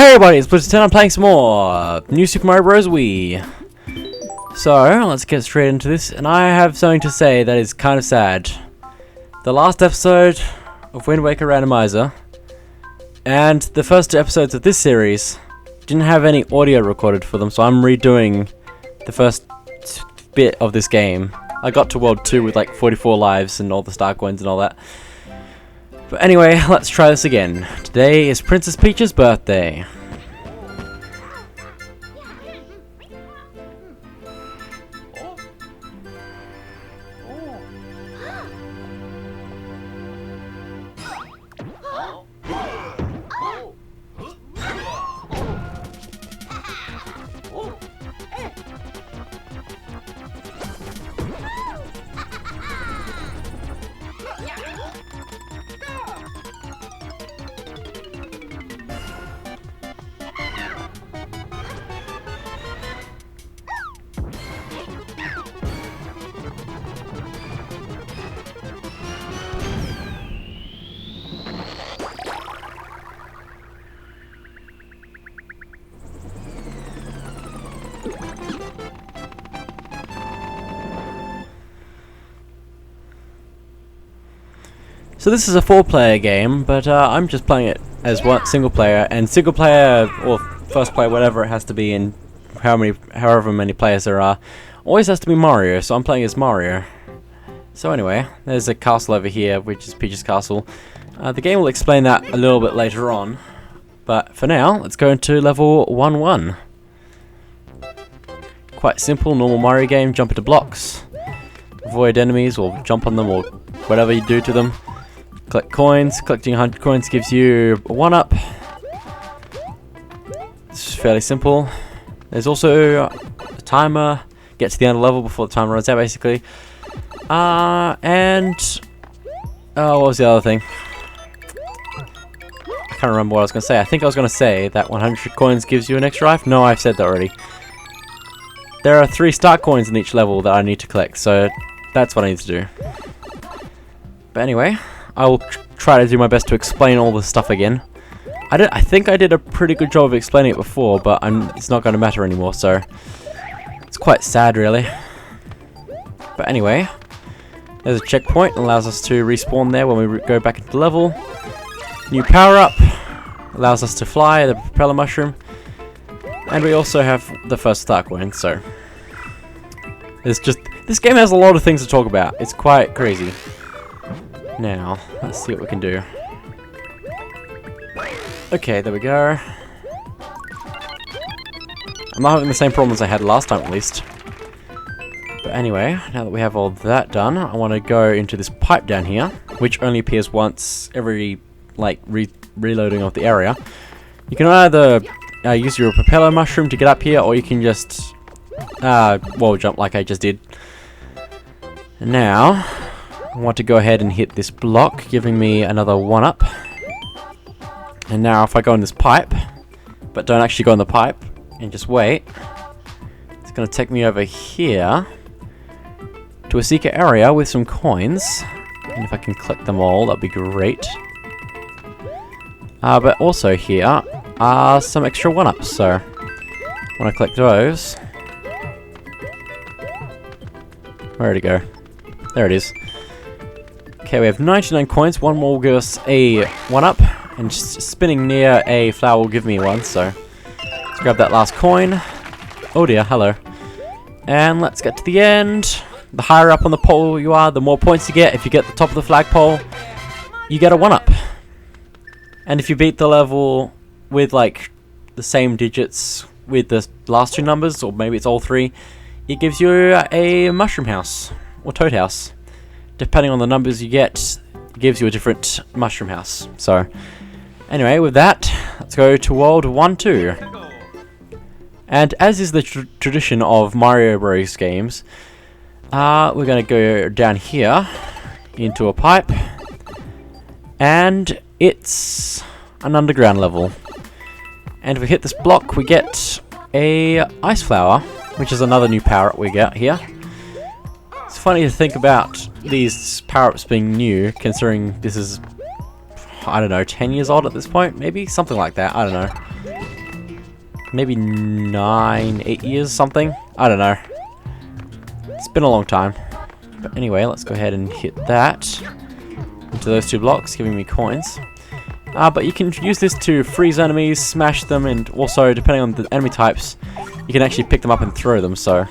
Hey everybody, it's BlueToad. I'm playing some more New Super Mario Bros. Wii. So, let's get straight into this, and I have something to say that is kind of sad. The last episode of Wind Waker Randomizer, and the first two episodes of this series, didn't have any audio recorded for them, so I'm redoing the first bit of this game. I got to World 2 with like 44 lives and all the star coins and all that. But anyway, let's try this again. Today is Princess Peach's birthday. So this is a 4-player game, but I'm just playing it as one single player, and single player or first player, whatever it has to be, in however many players there are, always has to be Mario. So I'm playing as Mario. So anyway, there's a castle over here, which is Peach's castle. The game will explain that a little bit later on, but for now, let's go into level 1-1. Quite simple, normal Mario game. Jump into blocks, avoid enemies, or jump on them, or whatever you do to them. Collect coins. Collecting 100 coins gives you a 1-up. It's fairly simple. There's also a timer. Get to the end of the level before the timer runs out, basically. And what was the other thing? I can't remember what I was going to say. I think I was going to say that 100 coins gives you an extra life. No, I've said that already. There are 3 star coins in each level that I need to collect, so that's what I need to do. But anyway, I will try to do my best to explain all this stuff again. I think I did a pretty good job of explaining it before, but it's not going to matter anymore, so it's quite sad, really. But anyway, there's a checkpoint, allows us to respawn there when we go back into the level. New power-up, allows us to fly, the propeller mushroom. And we also have the first star coin, so this game has a lot of things to talk about. It's quite crazy. Now, let's see what we can do. Okay, there we go. I'm not having the same problems I had last time, at least. But anyway, now that we have all that done, I want to go into this pipe down here, which only appears once every, like, reloading of the area. You can either use your propeller mushroom to get up here, or you can just wall jump like I just did. And now, I want to go ahead and hit this block, giving me another 1-up. And now if I go in this pipe, but don't actually go in the pipe, and just wait, it's going to take me over here to a secret area with some coins. And if I can collect them all, that'd be great. But also here are some extra 1-ups, so I want to collect those. Where'd it go? There it is. Okay, we have 99 coins. One more will give us a 1-up, and just spinning near a flower will give me one, so let's grab that last coin. Oh dear, hello. And let's get to the end. The higher up on the pole you are, the more points you get. If you get the top of the flagpole, you get a 1-up. And if you beat the level with like the same digits with the last 2 numbers, or maybe it's all 3, it gives you a mushroom house, or toad house. Depending on the numbers you get, it gives you a different mushroom house. So, anyway, with that, let's go to World 1-2. And as is the tradition of Mario Bros. Games, we're going to go down here into a pipe, and it's an underground level. And if we hit this block, we get a ice flower, which is another new power-up we get here. It's funny to think about these power-ups being new, considering this is, I don't know, 10 years old at this point? Maybe? Something like that, I don't know. maybe 8 years, something. I don't know. It's been a long time. But anyway, let's go ahead and hit that into those 2 blocks, giving me coins. But you can use this to freeze enemies, smash them, and also, depending on the enemy types, you can actually pick them up and throw them, so.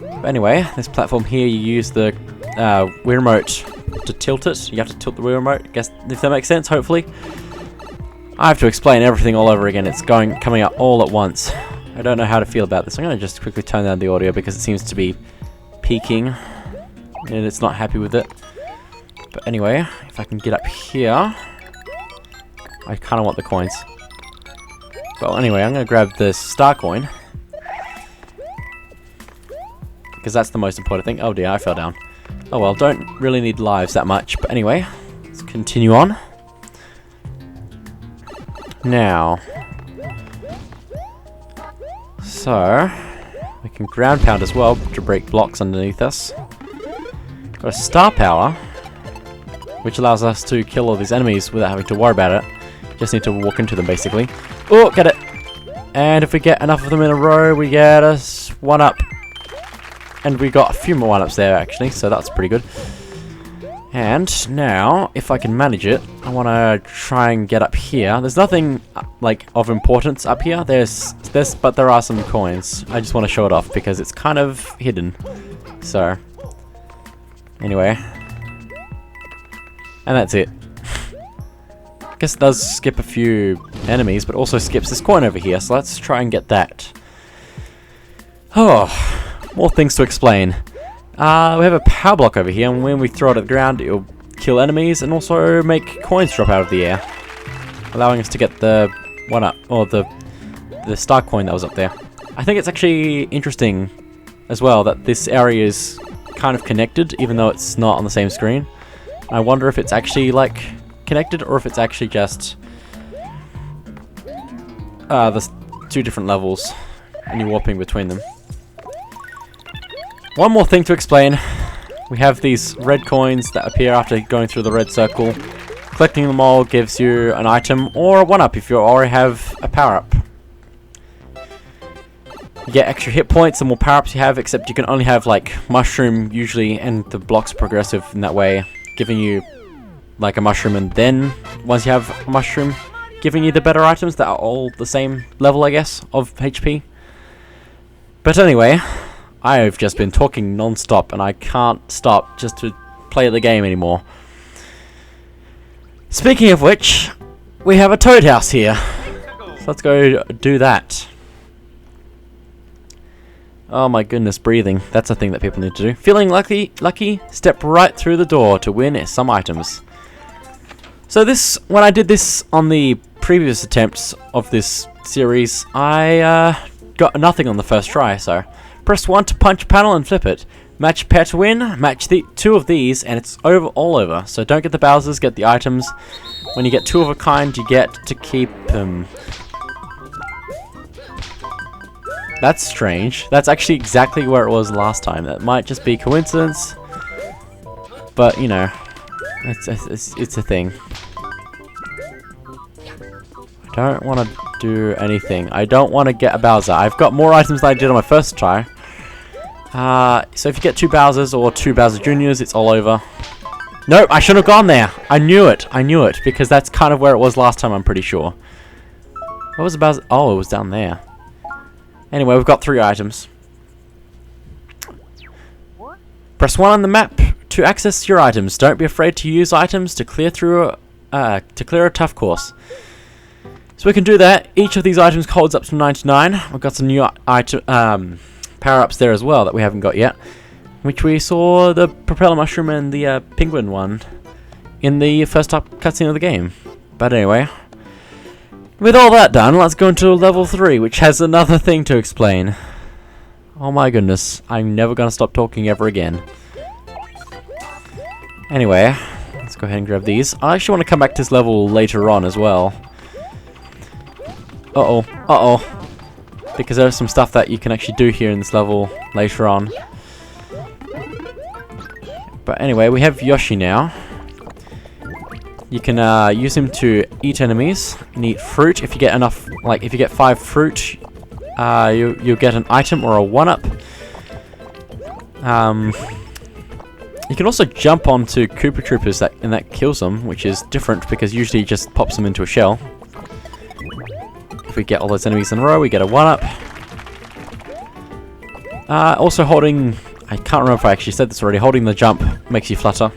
But anyway, this platform here, you use the Wii Remote to tilt it. You have to tilt the Wii Remote, I guess, if that makes sense, hopefully. I have to explain everything all over again. It's coming out all at once. I don't know how to feel about this. I'm going to just quickly turn down the audio because it seems to be peaking and it's not happy with it. But anyway, if I can get up here, I kind of want the coins. Well, anyway, I'm going to grab the star coin because that's the most important thing. Oh dear, I fell down. Oh well, don't really need lives that much. But anyway, let's continue on. Now, so we can ground pound as well to break blocks underneath us. Got a star power, which allows us to kill all these enemies without having to worry about it. Just need to walk into them basically. Oh, get it! And if we get enough of them in a row, we get a 1-up. And we got a few more 1-ups there actually, so that's pretty good. And now, if I can manage it, I want to try and get up here. There's nothing like of importance up here. But there are some coins. I just want to show it off because it's kind of hidden. So, anyway, and that's it. I guess it does skip a few enemies, but also skips this coin over here. So let's try and get that. Oh, more things to explain. We have a power block over here, and when we throw it at the ground, it'll kill enemies and also make coins drop out of the air, allowing us to get the 1-up, or the star coin that was up there. I think it's actually interesting as well that this area is kind of connected, even though it's not on the same screen. I wonder if it's actually like connected, or if it's actually just the 2 different levels, and you're warping between them. One more thing to explain. We have these red coins that appear after going through the red circle. Collecting them all gives you an item or a 1-up if you already have a power-up. You get extra hit points the more power-ups you have, except you can only have like mushroom usually, and the blocks progressive in that way, giving you like a mushroom, and then once you have a mushroom, giving you the better items that are all the same level, I guess, of HP. But anyway, I've just been talking non-stop and I can't stop just to play the game anymore. Speaking of which, we have a Toad house here. So let's go do that. Oh my goodness, breathing. That's a thing that people need to do. Feeling lucky? Step right through the door to win some items. So when I did this on the previous attempts of this series, I got nothing on the first try, so press 1 to punch panel and flip it. Match pair to win. Match 2 of these and it's all over. So don't get the Bowsers, get the items. When you get 2 of a kind, you get to keep them. That's strange. That's actually exactly where it was last time. That might just be coincidence. But, you know, it's a thing. I don't want to do anything. I don't want to get a Bowser. I've got more items than I did on my first try. So if you get 2 Bowsers or 2 Bowser Juniors, it's all over. Nope, I shouldn't have gone there. I knew it, because that's kind of where it was last time, I'm pretty sure. What was the Bowser? Oh, it was down there. Anyway, we've got 3 items. Press 1 on the map to access your items. Don't be afraid to use items to clear a tough course. So we can do that. Each of these items holds up to 99. We've got some new item power-ups there as well that we haven't got yet, which we saw the propeller mushroom and the penguin one in the first cutscene of the game. But anyway, with all that done, let's go into level 3, which has another thing to explain. Oh my goodness, I'm never going to stop talking ever again. Anyway, let's go ahead and grab these. I actually want to come back to this level later on as well. Uh-oh. Because there's some stuff that you can actually do here in this level later on. But anyway, we have Yoshi now. You can use him to eat enemies and eat fruit. If you get enough, like if you get 5 fruit, you'll get an item or a 1-up. You can also jump onto Koopa Troopers and that kills them, which is different because usually it just pops them into a shell. If we get all those enemies in a row, we get a 1-up. Also holding, I can't remember if I actually said this already, holding the jump makes you flutter.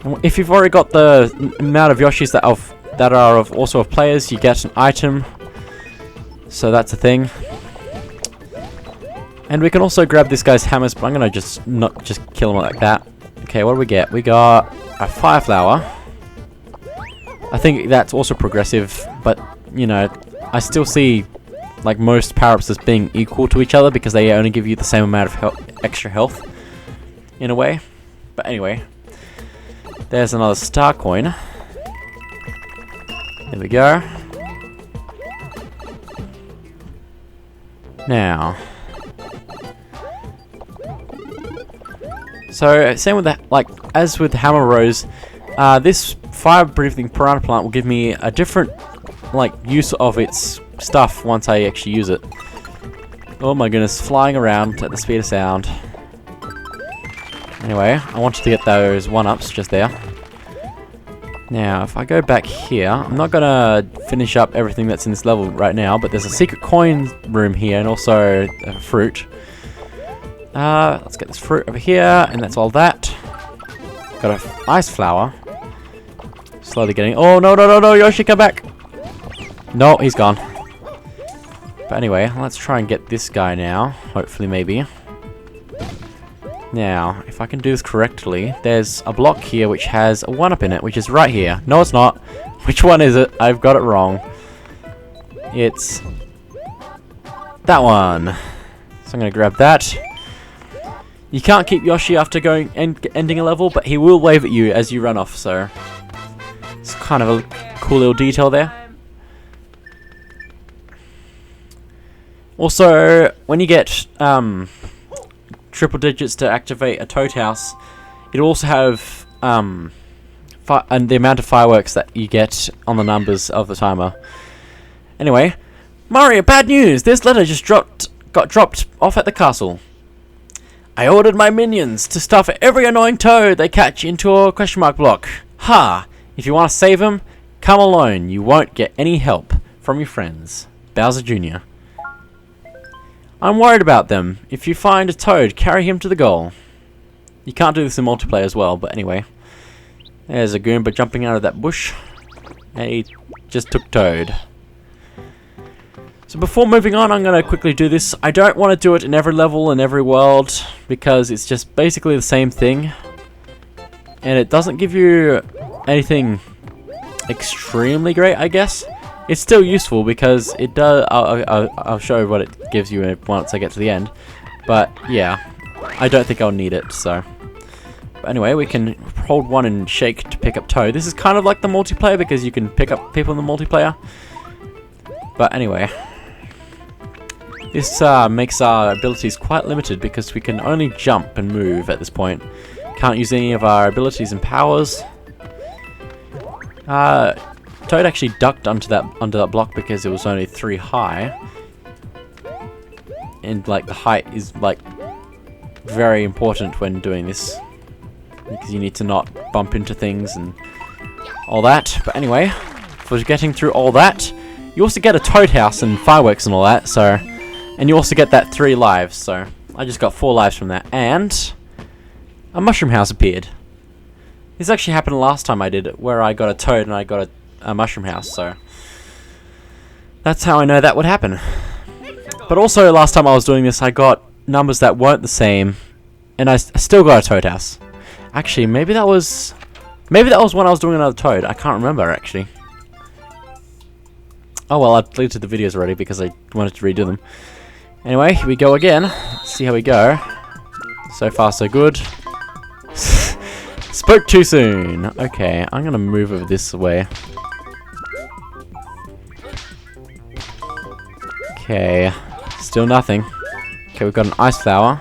And if you've already got the amount of Yoshis that are also of players, you get an item. So that's a thing. And we can also grab this guy's hammers, but I'm gonna not just kill him like that. Okay, what do we get? We got a fire flower. I think that's also progressive, but you know, I still see like most power-ups as being equal to each other because they only give you the same amount of extra health in a way. But anyway, there's another star coin. There we go. Now, so same with that, like as with Hammer Rose, this fire-breathing piranha plant will give me a different like use of its stuff once I actually use it. Oh my goodness, flying around at the speed of sound. Anyway, I wanted to get those 1-ups just there. Now, if I go back here, I'm not gonna finish up everything that's in this level right now, but there's a secret coin room here and also a fruit. Let's get this fruit over here, and that's all that. Got an ice flower. Slowly getting. Oh no no no no! Yoshi, come back! No, he's gone. But anyway, let's try and get this guy now. Hopefully, maybe. Now, if I can do this correctly, there's a block here which has a 1-up in it, which is right here. No, it's not. Which one is it? I've got it wrong. It's that one. So I'm going to grab that. You can't keep Yoshi after ending a level, but he will wave at you as you run off, so it's kind of a cool little detail there. Also, when you get triple digits to activate a Toad House, it'll also have and the amount of fireworks that you get on the numbers of the timer. Anyway, Mario, bad news! This letter just got dropped off at the castle. I ordered my minions to stuff every annoying toad they catch into a question mark block. Ha! If you want to save them, come alone. You won't get any help from your friends. Bowser Jr. I'm worried about them. If you find a toad, carry him to the goal. You can't do this in multiplayer as well, but anyway. There's a Goomba jumping out of that bush. And he just took Toad. So before moving on, I'm going to quickly do this. I don't want to do it in every level and every world, because it's just basically the same thing. And it doesn't give you anything extremely great, I guess. It's still useful because it does. I'll show you what it gives you once I get to the end. But yeah, I don't think I'll need it. So, but anyway, we can hold 1 and shake to pick up Toad. This is kind of like the multiplayer because you can pick up people in the multiplayer. But anyway, this makes our abilities quite limited because we can only jump and move at this point. Can't use any of our abilities and powers. Toad actually ducked under that block because it was only 3 high, and like the height is like very important when doing this because you need to not bump into things and all that. But anyway, for getting through all that, you also get a Toad House and fireworks and all that. So, and you also get that 3 lives. So I just got 4 lives from that, and a mushroom house appeared. This actually happened last time I did it, where I got a toad and I got a mushroom house, so that's how I know that would happen. But also last time I was doing this, I got numbers that weren't the same, and I still got a Toad House. Actually, maybe that was when I was doing another Toad. I can't remember actually. Oh well, I've deleted the videos already because I wanted to redo them. Anyway, here we go again. Let's see how we go. So far, so good. Spoke too soon. Okay, I'm gonna move over this way. Okay, still nothing. Okay, we've got an ice flower.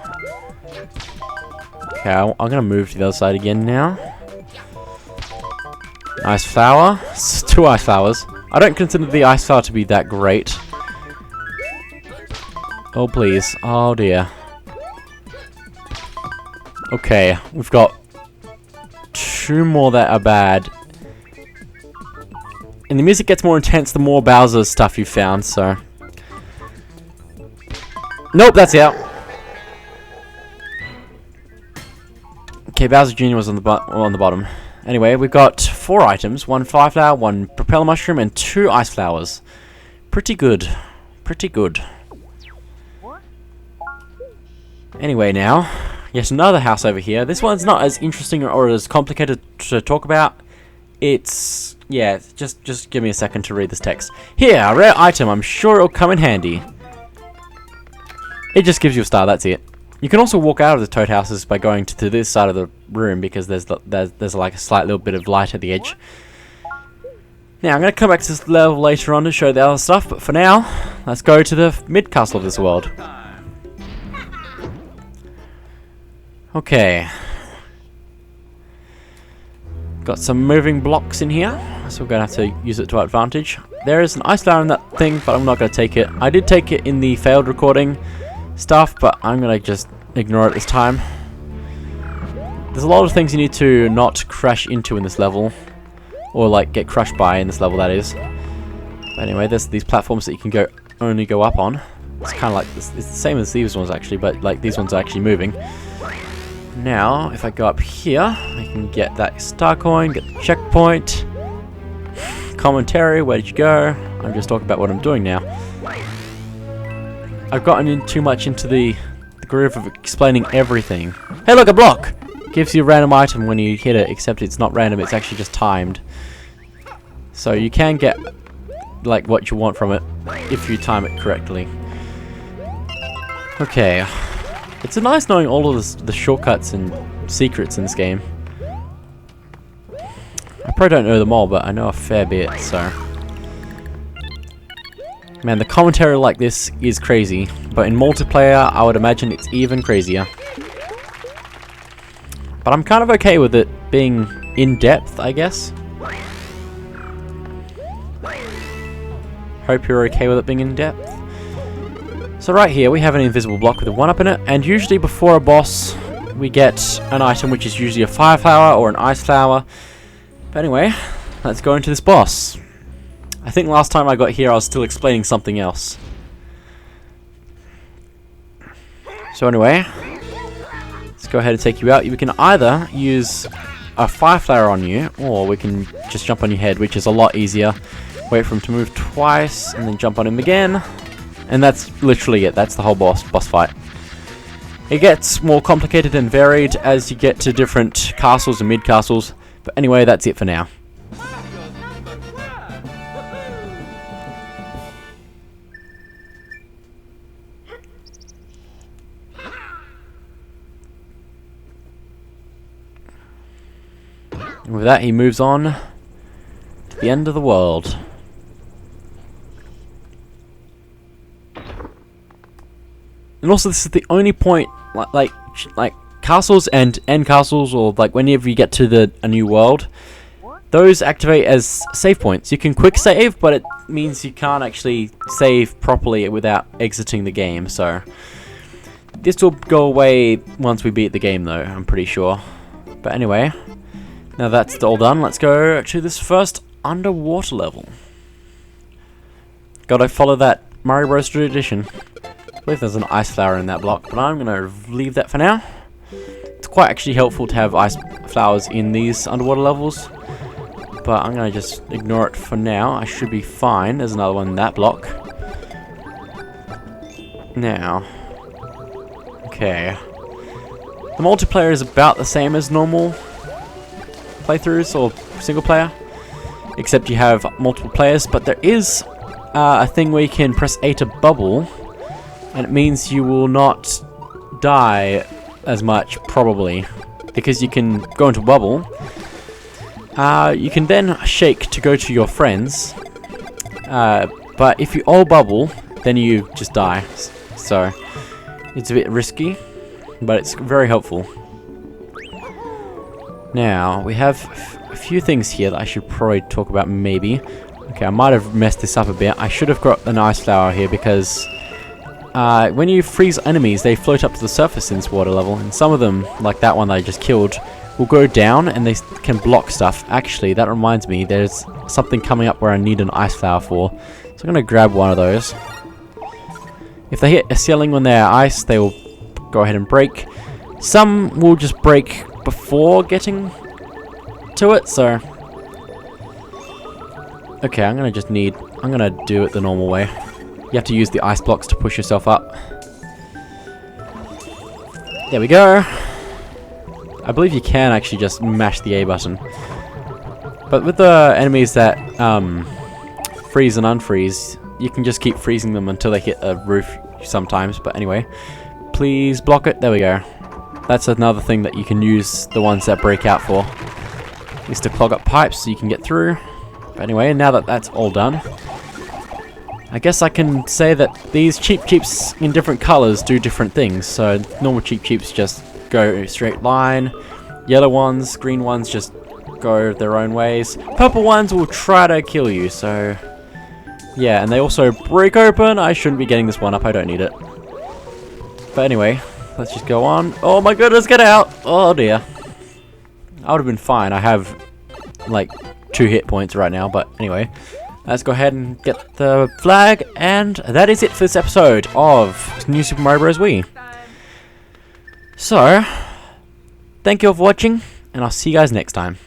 Okay, I'm gonna move to the other side again now. Ice flower. 2 ice flowers. I don't consider the ice flower to be that great. Oh, please. Oh, dear. Okay, we've got 2 more that are bad. And the music gets more intense the more Bowser stuff you found, so... Nope, that's out. Okay, Bowser Jr. was on the bottom. Anyway, we've got 4 items. 1 fire flower, 1 propeller mushroom, and 2 ice flowers. Pretty good. Pretty good. Anyway now, yet another house over here. This one's not as interesting or as complicated to talk about. It's... yeah, just give me a second to read this text. Here, a rare item. I'm sure it'll come in handy. It just gives you a star, that's it. You can also walk out of the Toad houses by going to this side of the room because there's like a slight little bit of light at the edge. Now, I'm going to come back to this level later on to show the other stuff, but for now, let's go to the mid-castle of this world. Okay. Got some moving blocks in here, so we're going to have to use it to our advantage. There is an ice flower in that thing, but I'm not going to take it. I did take it in the failed recording stuff, but I'm going to just ignore it this time. There's a lot of things you need to not crash into in this level, or like get crushed by in this level, that is. But anyway, there's these platforms that you can only go up on. It's kind of like this, it's the same as these ones actually, but like these ones are actually moving. Now, if I go up here, I can get that star coin, get the checkpoint. Commentary, where did you go? I'm just talking about what I'm doing now. I've gotten in too much into the groove of explaining everything. Hey look, a block! Gives you a random item when you hit it, except it's not random, it's actually just timed. So you can get like what you want from it, if you time it correctly. Okay. It's nice knowing all of the shortcuts and secrets in this game. I probably don't know them all, but I know a fair bit, so... Man, the commentary like this is crazy, but in multiplayer, I would imagine it's even crazier. But I'm kind of okay with it being in-depth, I guess. Hope you're okay with it being in-depth. So right here, we have an invisible block with a 1-up in it, and usually before a boss, we get an item which is usually a fire flower or an ice flower. But anyway, let's go into this boss. I think last time I got here I was still explaining something else. So anyway, let's go ahead and take you out. We can either use a fire flower on you, or we can just jump on your head, which is a lot easier. Wait for him to move twice, and then jump on him again. And that's literally it. That's the whole boss fight. It gets more complicated and varied as you get to different castles and mid-castles. But anyway, that's it for now. And with that, he moves on to the end of the world. And also, this is the only point, like castles and end castles, or like whenever you get to a new world, those activate as save points. You can quick save, but it means you can't actually save properly without exiting the game. So this will go away once we beat the game, though, I'm pretty sure. But anyway, now that's all done, let's go to this first underwater level. Gotta follow that Mario Bros. Tradition. I believe there's an ice flower in that block, but I'm going to leave that for now. It's quite actually helpful to have ice flowers in these underwater levels, but I'm going to just ignore it for now. I should be fine. There's another one in that block. Now, okay. The multiplayer is about the same as normal playthroughs or single player, except you have multiple players, but there is a thing where you can press A to bubble, and it means you will not die as much, probably, because you can go into bubble. You can then shake to go to your friends, but if you all bubble, then you just die. So it's a bit risky, but it's very helpful. Now we have a few things here that I should probably talk about maybe. Okay, I might have messed this up a bit. I should have got an ice flower here because when you freeze enemies, they float up to the surface in this water level, and some of them, like that one that I just killed, will go down and they can block stuff. Actually, that reminds me, there's something coming up where I need an ice flower for. So I'm going to grab one of those. If they hit a ceiling when they're ice, they will go ahead and break. Some will just break before getting to it, so... Okay, I'm going to do it the normal way. You have to use the ice blocks to push yourself up. There we go. I believe you can actually just mash the A button. But with the enemies that freeze and unfreeze, you can just keep freezing them until they hit a roof sometimes. But anyway, please block it. There we go. That's another thing that you can use the ones that break out for, is to clog up pipes so you can get through. But anyway, now that that's all done, I guess I can say that these Cheep Cheeps in different colors do different things. So normal Cheep Cheeps just go straight line. Yellow ones, green ones just go their own ways. Purple ones will try to kill you, so... Yeah, and they also break open. I shouldn't be getting this one up, I don't need it. But anyway, let's just go on. Oh my goodness, get out! Oh dear. I would have been fine. I have, like, 2 hit points right now, but anyway. Let's go ahead and get the flag, and that is it for this episode of New Super Mario Bros. Wii. So, thank you all for watching, and I'll see you guys next time.